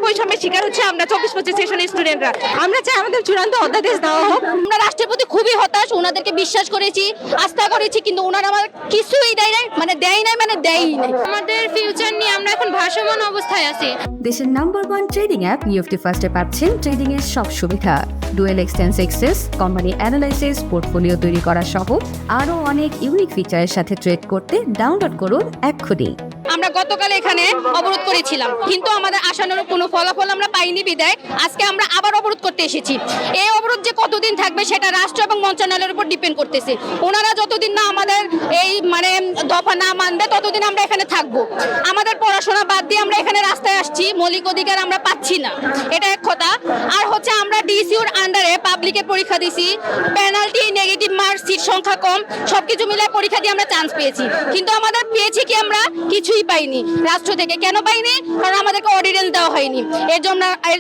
বৈষম্যের শিকার হচ্ছে আমরা 24-25 সেশনের স্টুডেন্টরা। আমরা চাই আমাদের চূড়ান্ত অধ্যাদেশ দেওয়া হোক। আমরা রাষ্ট্রের প্রতি খুবই হতাশ, ওনাদেরকে বিশ্বাস করেছি, আস্থা করেছি, কিন্তু ওনারা আমার কিছুই দেয় নাই, মানে দেয়ই নাই। আমাদের ফিউচার নিয়ে আমরা এখন ভাসমান অবস্থায় আছি। দেশের নাম্বার 1 ট্রেডিং অ্যাপ নিফটি ফার্স্টে পাচ্ছেন ট্রেডিং এর সব সুবিধা, dual exchange access, company analysis, portfolio তৈরি করা সহ আরও অনেক ইউনিক ফিচারের সাথে ট্রেড করতে ডাউনলোড করুন এক্ষুনি। আমরা গতকাল এখানে অবরোধ করেছিলাম, কিন্তু আমাদের আশানুরূপ কোনো ফলাফল আমরা পাইনি বিদায় আজকে আমরা আবার অবরোধ করতে এসেছি। এই অবরোধ যে কতদিন থাকবে সেটা রাষ্ট্র এবং মন্ত্রণালয়ের উপর ডিপেন্ড করতেছে। ওনারা যতদিন না আমাদের এই দফা না মানবে ততদিন আমরা এখানে থাকবো। আমাদের পড়াশোনা বাদ দিয়ে আমরা এখানে রাস্তায় আসছি, মৌলিক অধিকার আমরা পাচ্ছি না, এটা এক কথা। আর হচ্ছে আমরা ডিসিউর আন্ডারে পাবলিকের পরীক্ষা দিছি, পেনাল্টি, নেগেটিভ মার্কস, সিট সংখ্যা কম, সবকিছু মিলে পরীক্ষা দিয়ে আমরা চান্স পেয়েছি, কিন্তু আমাদের পেয়েছি কি আমরা কিছুই পাইনি রাষ্ট্র থেকে। কেন পাইনি? কারণ আমাদেরকে অর্ডিন্যান্স দেওয়া হয়নি, এর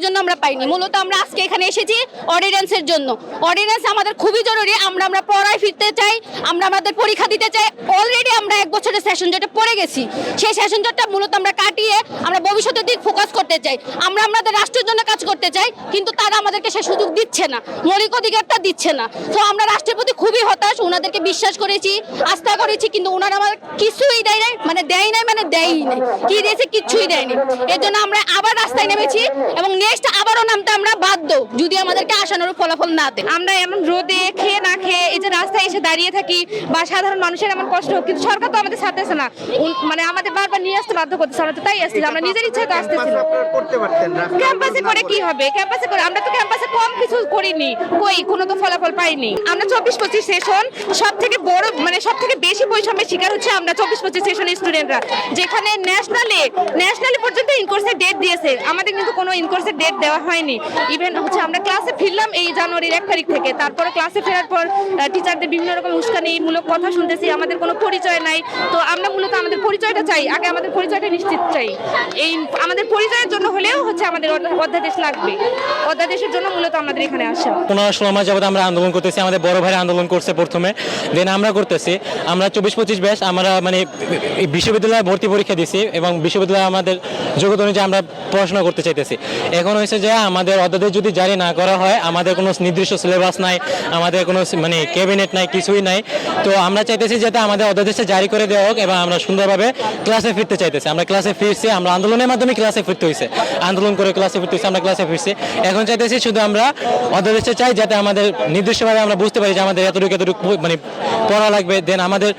জন্য আমরা পাইনি। মূলত আমরা আজকে এখানে এসেছি অর্ডিন্যান্সের জন্য। অর্ডিন্যান্স আমাদের খুবই জরুরি। আমরা পড়ায় ফিরতে চাই, আমরা আমাদের পরীক্ষা দিতে চাই। অলরেডি আমরা 1 বছরের সেশন জটে পড়ে গেছি, সেই সেশন জটটা মূলত আমরা কাটিয়ে আমরা ভবিষ্যতের দিক ফোকাস করতে চাই। আমরা আমাদের রাষ্ট্রের জন্য কাজ করতে চাই, কিন্তু তারা আমাদেরকে সে সুযোগ দিচ্ছে না, মৌলিক অধিকারটা দিচ্ছে না। তো আমরা রাষ্ট্রের প্রতি খুবই হতাশ, ওনাদেরকে বিশ্বাস করেছি, আস্থা করেছি, কিন্তু ওনারা আমার কিছুই দেয় নাই, দেয়ই নাই, কি দিয়েছে কিচ্ছুই দেয়নি। এর জন্য আমরা আবার রাস্তায় নেমেছি এবং নেক্সট আবারও নামতে আমরা বাধ্য যদি আমাদেরকে আশানুরূপ ফলাফল না দেয়। আমরা এমন রোদে খেয়ে না খেয়ে এই যে রাস্তায় এসে দাঁড়িয়ে থাকি বা সাধারণ মানুষের এমন কষ্ট হোক, কিন্তু সরকার তো আমাদের ছাড়তেছে না, আমাদের বারবার নিয়ে আসতে বাধ্য করতেছে। আমরা তো তাই আসছি, আমরা নিজের ইচ্ছায় তো আসতেছি না। ক্যাম্পাসে করে কি হবে? ক্যাম্পাসে করে আমরা তো ক্যাম্পাসে কম কিছু করিনি, কোনো তো ফলাফল পাইনি। আমরা 24-25 সেশন সব থেকে বড়, সব থেকে বেশি বৈষম্যের শিকার হচ্ছে আমরা 24-25 সেশনের স্টুডেন্টরা, যেখানে ন্যাশনালি পর্যন্ত ইনকোর্সের ডেট দিয়েছে, আমাদের কিন্তু কোনো ইনকোর্সের ডেট দেওয়া হয়নি। ইভেন হচ্ছে আমরা ক্লাসে ফিরলাম এই জানুয়ারির 1 তারিখ থেকে, তারপরে ক্লাসে ফেরার পর টিচারদের বিভিন্ন রকম উস্কানিমূলক কথা শুনতেছি, আমাদের কোনো পরিচয় নাই। তো আমরা মূলত আমাদের পরিচয়টা চাই, আগে আমাদের পরিচয়টা নিশ্চিত চাই। এই আমাদের পরিচয়ের জন্য হলেও হচ্ছে আমাদের অধ্যাদেশ লাগবে, অধ্যাদেশের জন্য মূলত আমাদের এখানে আসা। 15-16 মাস যাবত আমরা আন্দোলন করতেছি, আমাদের বড় ভাইরা আন্দোলন করছে প্রথমে, দেন আমরা করতেছি। আমরা 24-25 ব্যাচ আমরা বিশ্ববিদ্যালয়ে ভর্তি পরীক্ষা দিছি এবং বিশ্ববিদ্যালয়ে আমাদের যোগ্যতা অনুযায়ী আমরা পড়াশোনা করতে চাইতেছি। এখন হয়েছে যে আমাদের অধ্যাদেশ যদি জারি না করা হয়, আমাদের কোনো নির্দিষ্ট সিলেবাস নাই, আমাদের কোনো ক্যাবিনেট নাই, কিছুই নাই। তো আমরা চাইতেছি যাতে আমাদের অধ্যাদেশটা জারি করে দেওয়া হোক এবং আমরা সুন্দরভাবে ক্লাসে ফিরতে চাইতেছি। আমরা ক্লাসে ফিরছি, আমরা আন্দোলনের মাধ্যমে ক্লাসে ফিরতে হয়েছে, আন্দোলন করে ক্লাসে ফিরতে হয়েছে, আমরা ক্লাসে ফিরছি। এখন চাইতেছি শুধু আমরা অধ্যাদেশটা চাই যাতে আমাদের নির্দিষ্টভাবে আমরা বুঝতে পারি যে আমাদের এতটুকু পড়া লাগবে। দেন আমাদের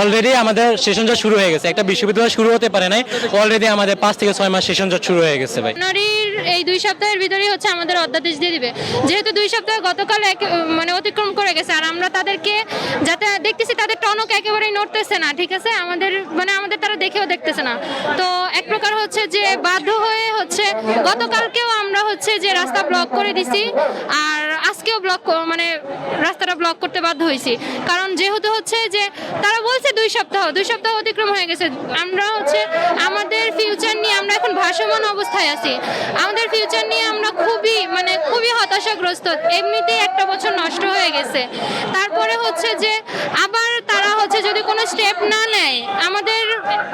অলরেডি আমাদের সেশন জট শুরু হয়ে গেছে, একটা বিশ্ববিদ্যালয় শুরু হতে পারে নাই, অলরেডি আমাদের 5 থেকে 6 মাস সেশন জট শুরু হয়ে গেছে। ভাই এই 2 সপ্তাহের ভিতরেই হচ্ছে আমাদের অধ্যাদেশ দিয়ে দিবে, যেহেতু 2 সপ্তাহ গতকাল অতিক্রম করে গেছে। আর আমরা তাদেরকে যাতে দেখতেছি তাদের টনক একেবারেই নড়তেছে না, ঠিক আছে, আমাদের তারা দেখেও দেখতেছে না। তো এক প্রকার হচ্ছে যে বাধ্য হয়ে হচ্ছে গতকালকেও আমরা হচ্ছে যে রাস্তা ব্লক করে দিছি, আর আজকেও রাস্তাটা ব্লক করতে বাধ্য হয়েছি। কারণ যেহেতু হচ্ছে যে তারা বলছে 2 সপ্তাহ অতিক্রম হয়ে গেছে। আমরা হচ্ছে আমাদের ফিউচার নিয়ে আমরা এখন ভাসমান অবস্থায় আছি। আমাদের ফিউচার নিয়ে আমরা খুবই হতাশাগ্রস্ত। এমনিতেই 1 বছর নষ্ট হয়ে গেছে, তারপরে হচ্ছে যে আবার তারা হচ্ছে যদি কোনো স্টেপ না নেয়, আমাদের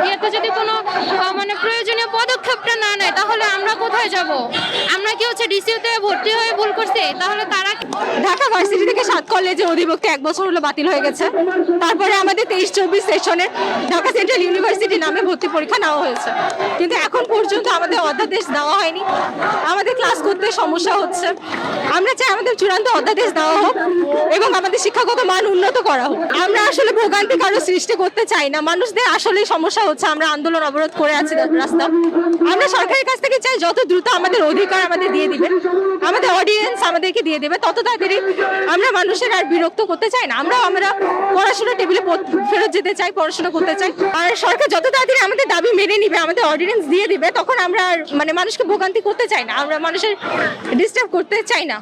ইয়েতে যদি কোনো প্রয়োজনীয় পদক্ষেপটা না নেয়, তাহলে আমরা কোথায় যাব? আমরা কি হচ্ছে ডিসিউতে ভর্তি হয়ে ভুল করছি? তাহলে তারা ঢাকা ভার্সিটি থেকে 7 কলেজে অধিভুক্ত 1 বছর হলো বাতিল হয়ে গেছে। তারপরে আমাদের 23-24 সেশনের ঢাকা সেন্ট্রাল ইউনিভার্সিটি নামে ভর্তি পরীক্ষা নেওয়া হয়েছে, কিন্তু এখন পর্যন্ত আমাদের অধ্যাদেশ দেওয়া হয়নি। আমাদের ক্লাস করতে সমস্যা হচ্ছে। আমরা চাই আমাদের চূড়ান্ত অধ্যাদেশ দেওয়া হোক এবং আমাদের শিক্ষাগত মান উন্নত করা হোক। আমরা আসলে ভোগান্তি কারো সৃষ্টি করতে চাই না, মানুষদের আসলে সমস্যা হচ্ছে। আমরা আন্দোলন অবরোধ করে আছি রাস্তা। আমরা সরকারের কাছ থেকে চাই যত দ্রুত আমাদের অধিকার আমাদের দিয়ে দিবে, আমাদের অডিয়েন্স আমাদেরকে দিয়ে দেবে, তত তাড়াতাড়ি আমরা মানুষের আর বিরক্ত করতে চাই না। আমরা পড়াশোনা টেবিলে ফেরত যেতে চাই, পড়াশোনা করতে চাই। আর সরকার যত তাড়াতাড়ি আমাদের দাবি মেনে নিবে, আমাদের অর্ডিন্যান্স দিয়ে দিবে, তখন আমরা আর মানুষকে ভোগান্তি করতে চাই না, আমরা মানুষের ডিস্টার্ব করতে চাই না।